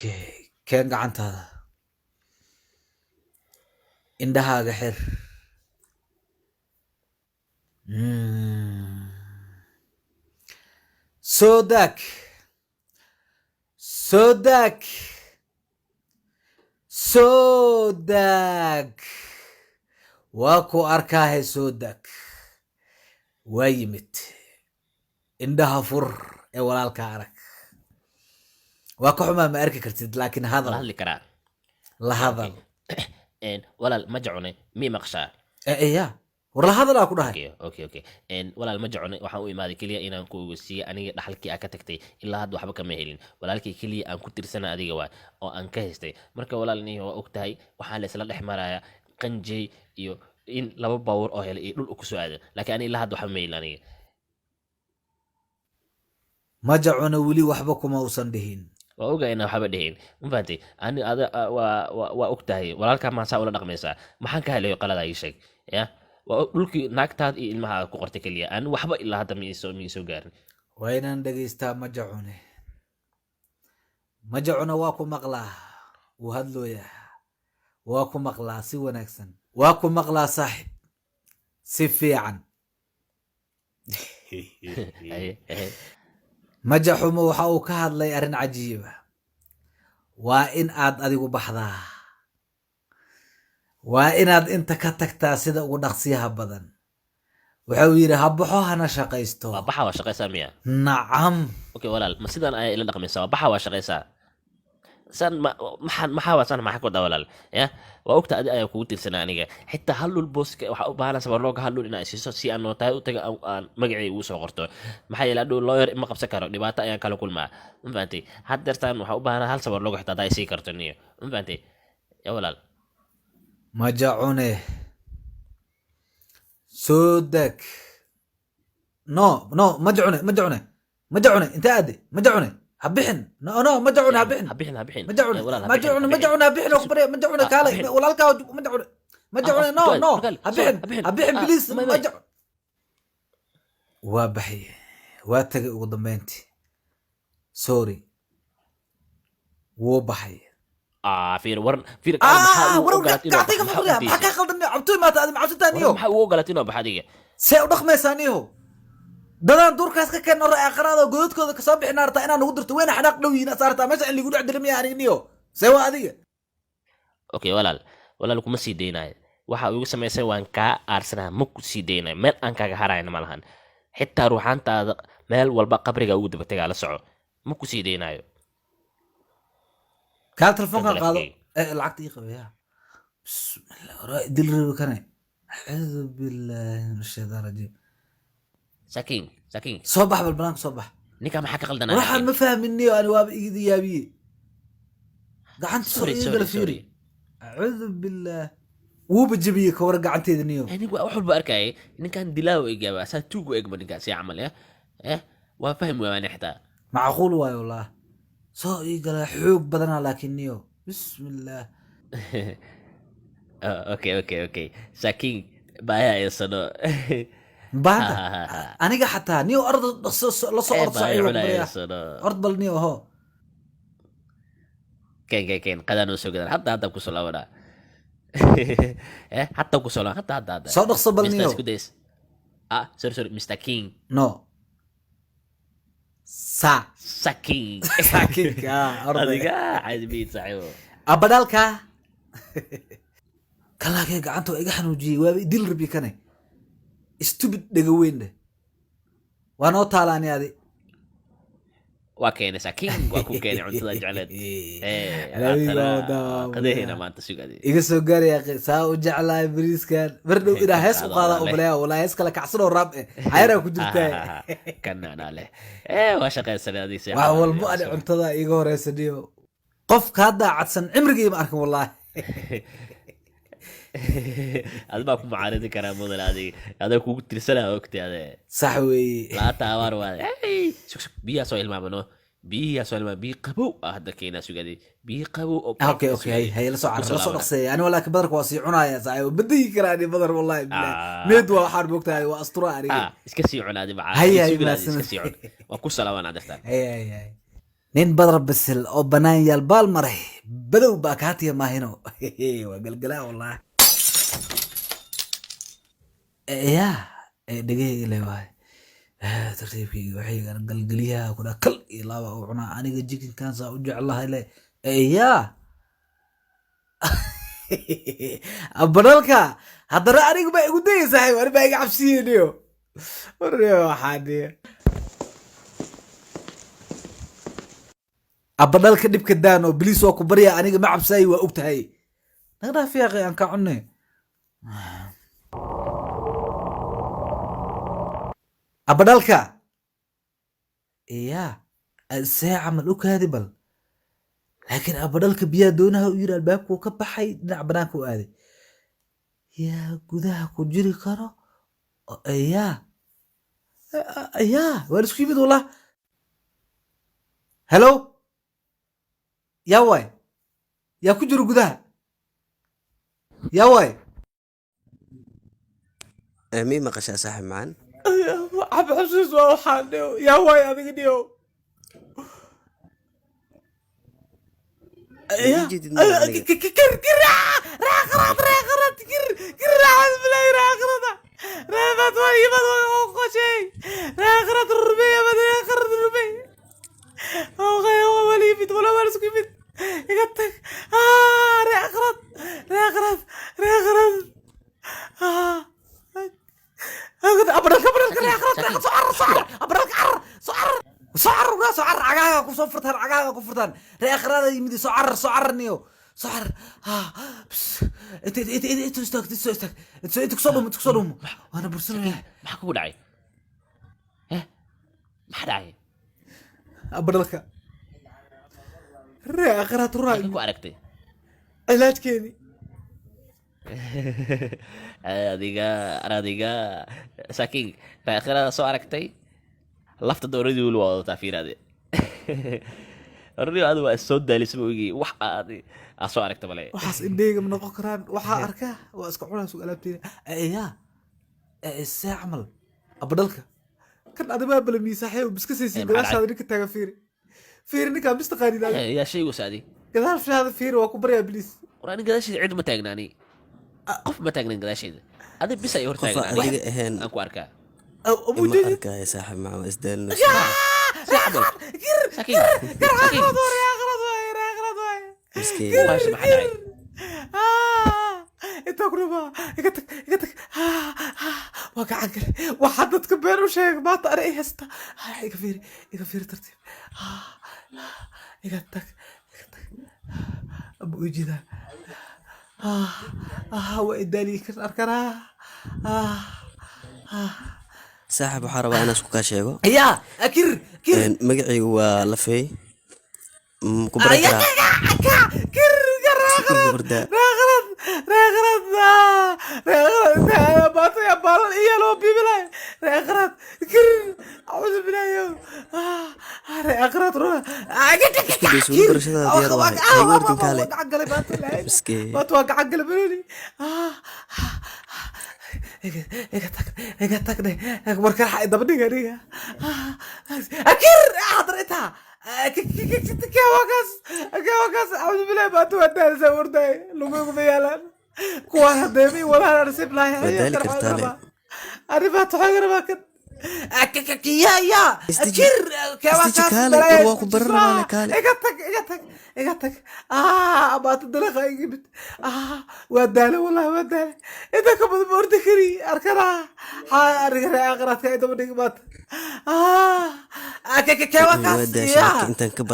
keen gacantaada indhahaaga xir soo daag soo daag soo daag waa ku arkaahe soo daag waa yimid indhaha fur ee walaalka arag waa ka xumaa ma arki kartid laakiin la hadal hadli karaa la hadal walaal ma jecune mii maqshaa ya war la hadal aa ku dhahay okay walaal ma jecune waxaan u imaaday keliya inaan ku ogeysiiyo aniga dhaxalkii aa ka tagtay ilaa hadda waxba kama helin walaalkii keliya aan ku tirsana adiga waay oo aan ka haystay marka walaal nihi waa og tahay waxaa la isla dhex maraya qanjey iyo in laba baawur oo helay iyo dhul ku soo aada laakiin ani ilaa hadda waxba ma helin aniga majacuna weli waxba kuma usan dhihin waa ogaa inaa waxba dhihin ma fahantay ani waa og tahay walaalkaa maasaa ula dhaqmaysaa maxaan ka helayo qaladaa ii sheeg ya waa dhulkii naagtaad iyo ilmaha ku qortay keliya ani waxba ilaa hadda miisoo gaarin waa inaan dhegaystaa majacune majacuna waa ku maqlaa wuu hadlooyaa waa ku maqlaa si wanaagsan waa ku maqlaa saaxib si fiican majaxumo waxa uu ka hadlay arrin cajiiba waa in aad adigu baxdaa waa inaad inta ka tagtaa sida ugu dhaqsiyaha badan waxa uu yidhi ha baxo hana shaqaysto waa baxa waa shaqaysaa miya nacam okay walaal ma sidaan ayaa ila dhaqmaysaa waa baxa waa shaqaysaa san maxaa maxaa ku walaal ya waa ogta adi ayaa kugu tirsanaa aniga xitaa hal dhul booska waxaa u baahanaa sabarlooga hal dhul inaa siiso si aan nootahay u taga aan magacii ugu soo qorto maxaa yeele hadhow lawyer ma qabsan karo dhibaato ayaan kala kulmaa ma fahantay haddeertaan waxaa u baahanaa hal sabarlooga xitaa hadaa sii karto niyo ma fahantay ya walaal majacune soo deg no majacune inta aade majacune habixin no majacune habixin habixin majacune habixin oo kubare majacune kaale walaalkaa majacune no habixin please majacune waa baxye waa tagay ugu dambeyntii sorry wuu baxay maxaa ka qaldan cabtooy maata aad macabsataaniyo maxaa ugu ogolaat inoo baxa adiga see u dhaqmaysaaniyo dadaan duurkaas ka keen ora aqraada godadkooda kasoo bixina artaa inaan ugu dirto weyna xanaaq dhow yihiin asaartaa meesha in lagu dhex dirmiya anigniyo see waa adiga okay walaal kuma sii daynayo waxa igu samaysay waan kaa aarsanaa ma ku sii daynayo meel aan kaaga harayna ma lahan xitaa ruuxaantaada meel walba qabriga ugu dabategaa la soco ma ku sii daynayo kaal telefoonkan qaado lacagta ii qabaya bismillah waraa dil reebi kane acuudu billahi min ashaytaan rajiim sakiin soo bax bal banaanka soo bax ninkaa maxaa ka qaldanaa waxaan ma fahminiyo ani waaba igida yaabiye gacanta soo igala fiiri acuudu billah wuuba jebiyey ka war gacanteeda niyo anigu wax walba arkayay ninkan dilaawo egaaba asaa tuugu egba ninkaasi camal waa fahmi waani xitaa macquul waayo wallah soo igala xoog badanaa laakiin niyo bismillah okay sakiin baayaa eesano baanta aniga xataa niyo orda la soo ord bal niyo ho keen qadaan oo soo gadan hadda ku soo laabanaa hatta ku soo laaban hadda soo dhaqso bal niyo sorry Mr. King no sakiin adiga caadibiid saaxiibo abadalka kalaakee gacanta waa iga xanuujiyey waaba idil rabi kane stupid dhega weynne waa noo taalaani adi waa keenay sakiin waa ku keenay cuntada jecleed qadahena maanta sugade iga soo gaaraya saa u jeclahay bariiskan mar dhow inaa hees u qaada umaleya walaa hees kale kacsanoo raab cayaraa ku jirtaa kanana leh waa shaqaysanay adiga wax walbo ani cuntada iga horeysaniyo qofka haddaa cadsan cimrigii ma arkin wallahi ad baa ku macaaridi karaa mudan adaa kugu tirsanaa ogtay ade sax weeye laata abaar waa biyaa soo ilmaamano biyi qabow hadda keenaa sugaday biyi qabow okay hay la soo dhaqseeya ani walaakin badarka waa sii cunaya saaxiib badigi karaani badar wallahi billahi meed waa waxaan moogtahay waa astura aniga iska sii cunaadi hay iska sii cun waa ku salaaban adartaan hay nin badar bisil oo banaan yaal baal maray badow baa kaatiya maahino waa galgalaa wallahi ya dhegeyga le waay tartiibkii waxay galgaliyaha kuna kal iyo laba u cunaa aniga jikinkan saa u jeclahay le ya abadalka haddana anigu baa igu dayaysahay wani baa iga cabsiyeniyo waxaaniyo abadalka dhibka daan oo biliis waa ku barya aniga ma cabsaayi waa og tahay naga dhaaf yaaqi aan ka cunne abadalka ya see camal u kaadi bal laakiin abadalka biyaa doonaha u yiri albaabkuu ka baxay dhinac banaanka u aaday yaa gudaha ku jiri karo ya waa isku yimid wallah hello yaa waay yaa ku jiro gudaha yaa waay مين مقشة صاحب معان؟ عم حسوس وحان يا واي هذا اليوم يا كر كر راغرات كر عاد بلاي راغرات راغرات واي ما هو شيء راغرات الربيع ما راغرات الربيع هو غير هو ولي بيت ولا مالس كيفيت يقطك راغرات راغرات راغرات أبرك صعر عجاجة كوسفرتان عجاجة كوفرتان رأخر هذا يمدي صعر نيو صعر بس انت استك انت تصدم وانا برسل maxaa kugu dhacay maxaa dhacay أبرك رأخر halkee هذا ku aragtay علاج كيني adiga saakiin raakhirada soo aragtay lafta dowladii weli waa wadataa fiiraade rrio adu waa soo daalisma ogii wax aad soo aragta male waxaas indheyga ma noqon karaan waxaa arkaa waa iska cunaa suga alaabteeda ya see camal abadhalka kan adimaa bala miisaaxyo biska saysin gadaashaada ninka taaga fiiri ninkaa mis taqaanid yaa shaygu saadi gadaashaada fiiri waa ku baryaa biliis war ani gadaasheeda cid ma taagnaani qof ma taagnan gadaasheeda adi bis ay hor قفا taagnaani أديك أهين aan ku arkaa أبو إما جديد أركا يا صاحب معه إسدال نص saakiin saakiin مسكين maasha maxaa dhacay انت قربا يقتك وقع عنك واحد تكبر وشيك ما طار اي هستا يكفير ترتيب يقتك ابو جدا هو ادالي كر اركنا صاحب وحاربة أنا سكوكا شيغو يا كر مقعي ولفي مكبرة كر بردا راغرد باطل يا بالون إيه لو بيبلاي راغرد كر أعوذ بالله يا راغرد روح بيسوي برشة ديار واحد هيقول كالي عقلي باطل مسكين باتوقع عقلي بلوني اجتك ده مركل حق دبني غريها اكير حضرتها كواكس اعوذ بالله ما تودى زورتي لوغو بيالان كوا هدمي ولا رسيب لا وذلك ارتالي انا بتحاجر باكد يا اكير كواكس كالي هو كبر ما كالي اجتك بات الدلخه يجبت ودالي والله ودالي اذا كنت بورتكري اركنا ارجع اقرا كاي دبني بات كواكس وداشك انت كبر